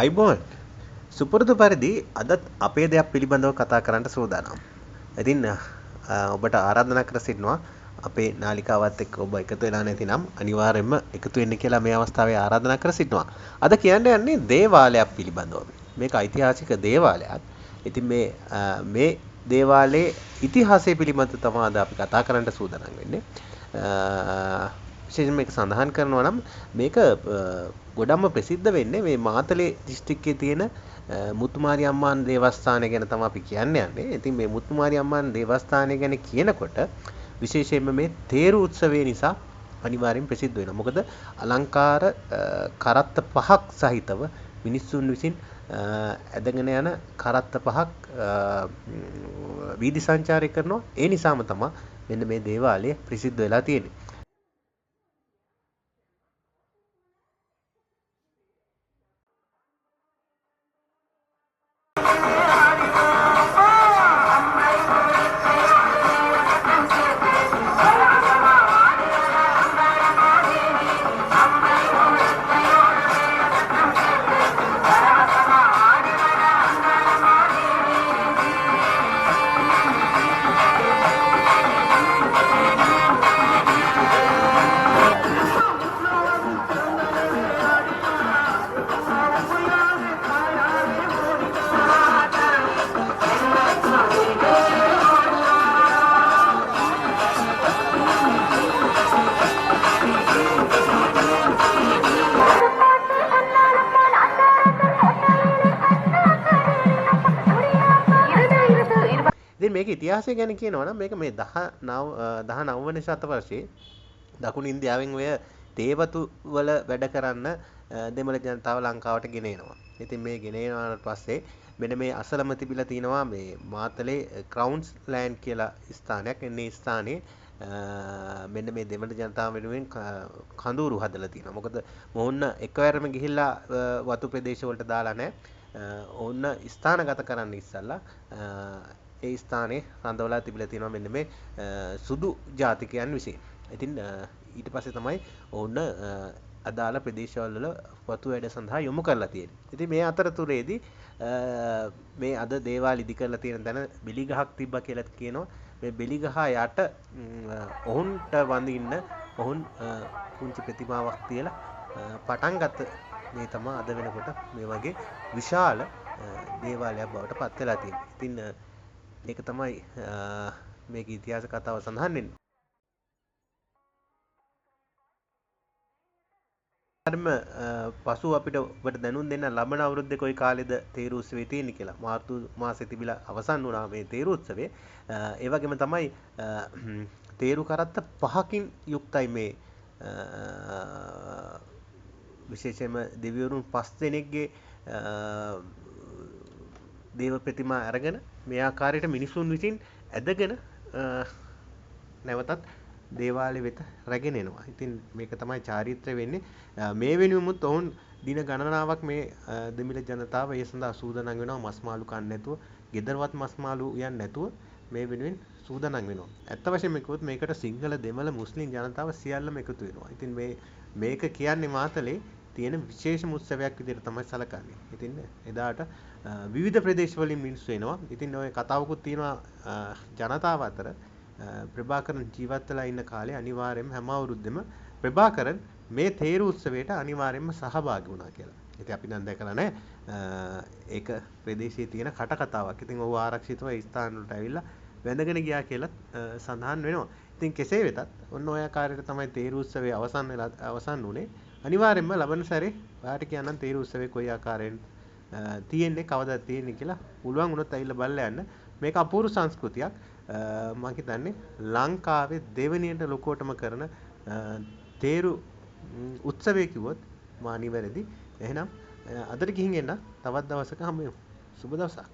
අයිබෝන් සුපුරුදු පරිදි අදත් අපේ දෙයක් පිළිබඳව කතා කරන්න සූදානම්. ඉතින් ඔබට ආරාධනා කර සිටිනවා අපේ නාලිකාවත් එක්ක ඔබ එකතු වෙලා නැතිනම් අනිවාර්යයෙන්ම එකතු වෙන්න කියලා මේ අවස්ථාවේ ආරාධනා කර සිටිනවා. අද කියන්න යන්නේ දේවාලයක් පිළිබඳව. මේක ඓතිහාසික දේවාලයක්. ඉතින් මේ දේවාලයේ ඉතිහාසය පිළිබඳව තමයි අද අපි කතා කරන්න සූදානම් වෙන්නේ. විශේෂයෙන් මේක සඳහන් කරනවා නම් මේක ගොඩක්ම ප්‍රසිද්ධ වෙන්නේ මේ මාතලේ දිස්ත්‍රික්කයේ තියෙන මුතුමාරි අම්මාන් දේවස්ථානය ගැන තමයි අපි කියන්නේ. ඉතින් මේ මුතුමාරි අම්මාන් දේවස්ථානය ගැන කියනකොට විශේෂයෙන්ම මේ තේරු උත්සවය නිසා අනිවාර්යෙන් ප්‍රසිද්ධ වෙනවා. මොකද අලංකාර කරත්ත පහක් සහිතව මිනිස්සුන් විසින් ඇදගෙන යන කරත්ත පහක් වීදි සංචාරය කරනවා. ඒ නිසාම තමයි මෙන්න මේ දේවාලය ප්‍රසිද්ධ වෙලා තියෙන්නේ. ඉතින් මේක ඉතිහාසය ගැන කියනවා නම් මේක මේ 19 වෙනි ශතවර්ෂයේ දකුණු ඉන්දියාවෙන් ඔය තේවතු වල වැඩ කරන්න දෙමළ ජනතාව ලංකාවට ගෙන එනවා. ඉතින් මේ ගෙන එනාට පස්සේ මෙන්න මේ අසලම තිබිලා තිනවා මේ මාතලේ ක්‍රවුන්ස් ලෑන්ඩ් කියලා ස්ථානයක්. එන්නේ ස්ථානයේ මෙන්න මේ දෙමළ ජනතාව වෙනුවෙන් කඳුරු හදලා තිනවා. මොකද මොවුන් එකවරම ගිහිල්ලා වතු ප්‍රදේශ වලට දාලා නැහැ. ඕන්න ස්ථානගත කරන්න ඉස්සල්ලා ඒ ස්ථානයේ රඳවලා තිබිලා තියෙනවා මෙන්න මේ සුදු ජාතිකයන් විසින්. ඉතින් ඊට පස්සේ තමයි ඕන්න අදාළ ප්‍රදේශවල වල වතු වැඩ සඳහා යොමු කරලා තියෙන්නේ. ඉතින් මේ අතරතුරේදී මේ අද දේවාල ඉදි කරලා තියෙන තැන බෙලි ගහක් තිබ්බා කියලා කියනවා. මේ බෙලි ගහ යට ඔවුන්ට වඳින්න ඔවුන් පුංචි ප්‍රතිමාවක් තියලා පටන් ගත්ත මේ තමයි අද වෙනකොට මේ වගේ විශාල දේවාලයක් බවට පත් වෙලා තියෙන්නේ. ඉතින් ඒක තමයි මේකේ ඉතිහාස කතාව සඳහන් වෙන්නේ. හරිම පසු අපිට ඔබට දැනුම් දෙන්න ලබන අවුරුද්දේ කොයි කාලෙද තේරු උත්සවය තියෙන්නේ කියලා. මාර්තු මාසෙ තිබිලා අවසන් වුණා මේ තේරු උත්සවය. ඒ වගේම තමයි තේරු කරත්ත පහකින් යුක්තයි මේ විශේෂයෙන්ම දෙවිවරුන් 5 දෙනෙක්ගේ දේව ප්‍රතිමා අරගෙන මේ ආකාරයට මිනිසුන් විසින් ඇදගෙන නැවතත් දේවාලය වෙත රැගෙන එනවා. ඉතින් මේක තමයි චාරිත්‍රය වෙන්නේ. මේ වෙනුවමුත් ඔවුන් දින ගණනාවක් මේ දෙමිල ජනතාව ඒ සඳහා සූදානම් වෙනවා. මස් මාළු කන්න නැතුව, ගෙදරවත් මස් මාළු යන්නේ නැතුව මේ වෙනුවෙන් සූදානම් වෙනවා. ඇත්ත වශයෙන්ම කිව්වොත් මේකට සිංහල, දෙමළ, මුස්ලිම් ජනතාව සියල්ලම එකතු වෙනවා. ඉතින් මේක කියන්නේ මාතලේ තියෙන විශේෂම උත්සවයක් විදිහට තමයි සැලකන්නේ. ඉතින් එදාට විවිධ ප්‍රදේශවලින් මිනිස්සු එනවා. ඉතින් ඔය කතාවකුත් තියෙනවා ජනතාව අතර ප්‍රභාකරන් ජීවත් වෙලා ඉන්න කාලේ අනිවාර්යයෙන්ම හැම අවුරුද්දෙම ප්‍රභාකරන් මේ තේරු උත්සවයට අනිවාර්යයෙන්ම සහභාගී වුණා කියලා. ඉතින් අපි නම් දැකලා නැහැ. ඒක ප්‍රදේශයේ තියෙන කට කතාවක්. ඉතින් ඔහු ආරක්ෂිතව ඒ ස්ථාන වලට ඇවිල්ලා වැඳගෙන ගියා කියලා සඳහන් වෙනවා. ඉතින් කෙසේ වෙතත් ඔන්න ඔය ආකාරයට තමයි තේරු උත්සවය අවසන් වුණේ. අනිවාර්යයෙන්ම ලබන සැරේ ඔයාලට කියන්නම් තේරු උත්සවය කොයි ආකාරයෙන් තියෙන්නේ කවදාද තියෙන්නේ කියලා පුළුවන් වුණොත් ඇවිල්ලා බලලා යන්න. මේක අපූර්ව සංස්කෘතියක්. මම හිතන්නේ ලංකාවේ දෙවෙනියට ලොකුවටම කරන තේරු උත්සවය කිව්වොත් මා නිවැරදි. එහෙනම් අදට ගිහින් එන්න තවත් දවසක හමු වෙමු. සුබ දවසක්.